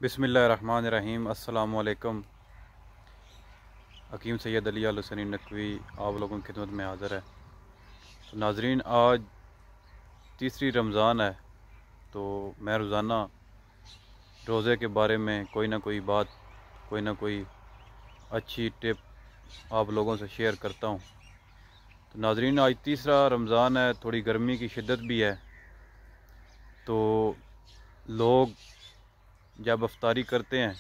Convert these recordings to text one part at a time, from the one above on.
बिस्मिल्लाहिर्रहमानिर्रहीम। अस्सलामुअलैकुम। हकीम सैयद अली अल हुसैनी नकवी आप लोगों की खिदमत में हाज़िर है। तो नाजरीन, आज तीसरी रमज़ान है, तो मैं रोज़ाना रोज़े के बारे में कोई ना कोई बात, कोई ना कोई अच्छी टिप आप लोगों से शेयर करता हूँ। तो नाजरीन, आज तीसरा रमज़ान है, थोड़ी गर्मी की शिद्दत भी है, तो लोग जब अफ्तारी करते हैं,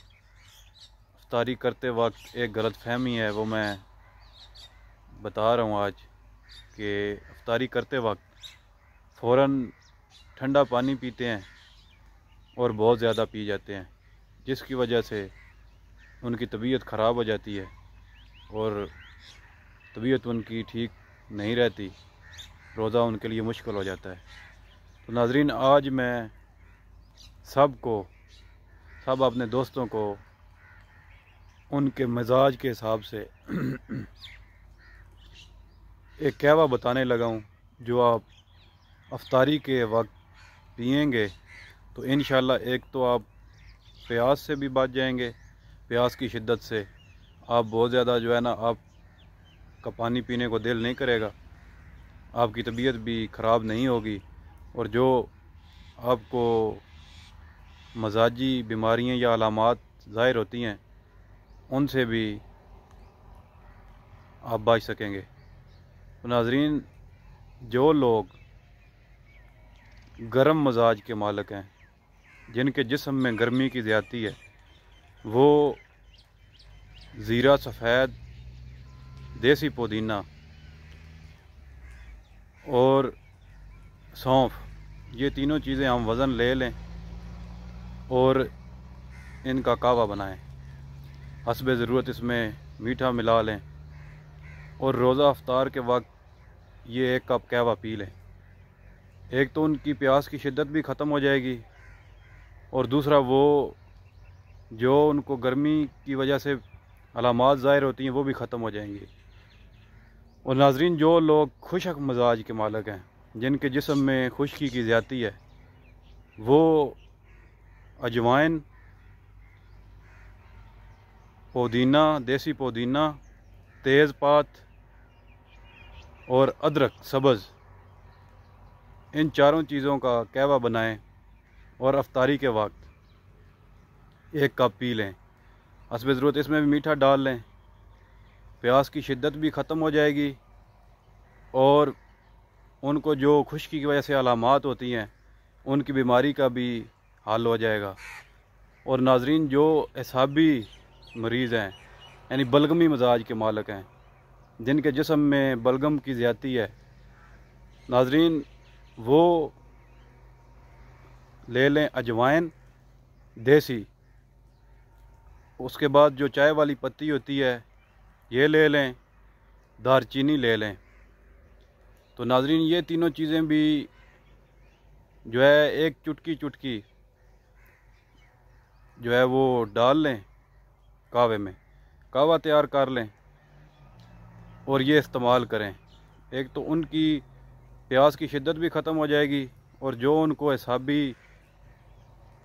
अफ्तारी करते वक्त एक गलत फहमी है, वो मैं बता रहा हूँ आज, कि अफ्तारी करते वक्त फ़ौरन ठंडा पानी पीते हैं और बहुत ज़्यादा पी जाते हैं, जिसकी वजह से उनकी तबीयत ख़राब हो जाती है और तबीयत उनकी ठीक नहीं रहती, रोज़ा उनके लिए मुश्किल हो जाता है। तो नाज़रीन, आज मैं सब अपने दोस्तों को उनके मिजाज के हिसाब से एक कहवा बताने लगा हूँ, जो आप अफ्तारी के वक्त पिएंगे तो इंशाल्लाह एक तो आप प्यास से भी बच जाएंगे, प्यास की शिद्दत से आप बहुत ज़्यादा जो है ना, आपका पानी पीने को दिल नहीं करेगा, आपकी तबीयत भी ख़राब नहीं होगी, और जो आपको मजाजी बीमारियां या अलामात ज़ाहिर होती हैं उनसे भी आप बच सकेंगे। तो नाज़रीन, जो लोग गर्म मजाज के मालिक हैं, जिनके जिस्म में गर्मी की ज़्यादती है, वो ज़ीरा सफ़ेद, देसी पुदीना और सौंफ, ये तीनों चीज़ें हम वज़न ले लें और इनका कहवा बनाएं। हस्बे ज़रूरत इसमें मीठा मिला लें और रोज़ा अफ्तार के वक्त ये 1 कप कहवा पी लें। एक तो उनकी प्यास की शिद्दत भी ख़त्म हो जाएगी, और दूसरा वो जो उनको गर्मी की वजह से अलामात ज़ाहिर होती हैं वो भी ख़त्म हो जाएंगी। और नाज़रीन, जो लोग खुशक मजाज के मालिक हैं, जिनके जिस्म में खुश्की की ज़्यादती है, वो अजवाइन, पुदीना, देसी पुदीना, तेज़पात और अदरक सब्ज़, इन चारों चीज़ों का कहवा बनाएं और अफ्तारी के वक्त 1 कप पी लें। हस्बे ज़रूरत इसमें भी मीठा डाल लें, प्यास की शिद्दत भी ख़त्म हो जाएगी और उनको जो खुश्की की वजह से अलामात होती हैं उनकी बीमारी का भी हल हो जाएगा। और नाजरीन, जो एसाबी मरीज़ हैं, यानी बलगमी मजाज के मालिक हैं, जिनके जिस्म में बलगम की ज़्यादती है, नाजरीन वो ले लें अजवाइन देसी, उसके बाद जो चाय वाली पत्ती होती है ये ले लें, दारचीनी ले लें। तो नाजरीन, ये तीनों चीज़ें भी जो है एक चुटकी चुटकी जो है वो डाल लें कहवे में, कहवा तैयार कर लें और ये इस्तेमाल करें। एक तो उनकी प्यास की शिद्दत भी ख़त्म हो जाएगी, और जो उनको एसाबी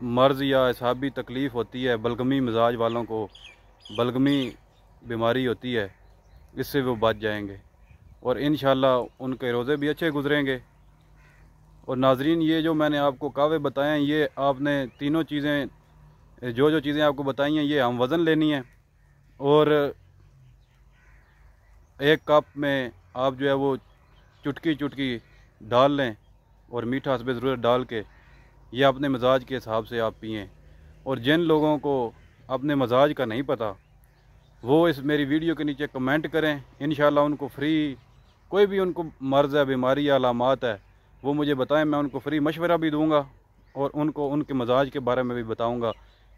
मर्ज़ या एसाबी तकलीफ़ होती है, बलगमी मिजाज वालों को बलगमी बीमारी होती है, इससे वो बच जाएंगे और इंशाल्लाह उनके रोज़े भी अच्छे गुजरेंगे। और नाजरीन, ये जो मैंने आपको कहवे बताए हैं, ये आपने तीनों चीज़ें, जो चीज़ें आपको बताई हैं, ये हम वज़न लेनी है, और 1 कप में आप जो है वो चुटकी चुटकी डाल लें और मीठा हस्बे ज़रूरत डाल के ये अपने मजाज के हिसाब से आप पिएँ। और जिन लोगों को अपने मजाज का नहीं पता, वो इस मेरी वीडियो के नीचे कमेंट करें, इंशाल्लाह उनको फ्री, कोई भी उनको मर्ज़ है, बीमारी या अलामात है, वो मुझे बताएं, मैं उनको फ्री मशवरा भी दूंगा और उनको उनके मजाज के बारे में भी बताऊंगा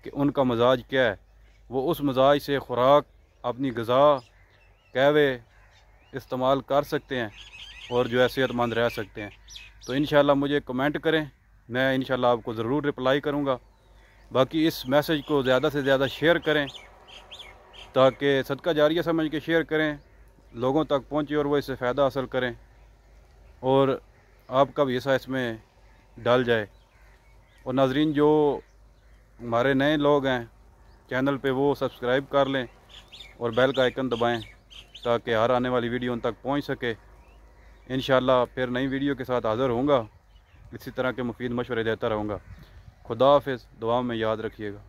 कि उनका मजाज क्या है, वो उस मजाज से ख़ुराक, अपनी ग़िज़ा, कहवे इस्तेमाल कर सकते हैं और जो है सेहतमंद रह सकते हैं। तो इंशाल्लाह मुझे कमेंट करें, मैं इंशाल्लाह आपको ज़रूर रिप्लाई करूँगा। बाकी इस मैसेज को ज़्यादा से ज़्यादा शेयर करें, ताकि सदका जारिया समझ के शेयर करें, लोगों तक पहुँचे और वो इससे फ़ायदा हासिल करें और आपका भी हिस्सा इसमें डल जाए। और नाजरीन, जो हमारे नए लोग हैं चैनल पे वो सब्सक्राइब कर लें और बेल का आइकन दबाएं ताकि हर आने वाली वीडियो उन तक पहुंच सके। इंशाल्लाह फिर नई वीडियो के साथ हाज़िर होऊंगा, इसी तरह के मुफीद मशवरे देता रहूँगा। खुदा हाफिज़, दुआ में याद रखिएगा।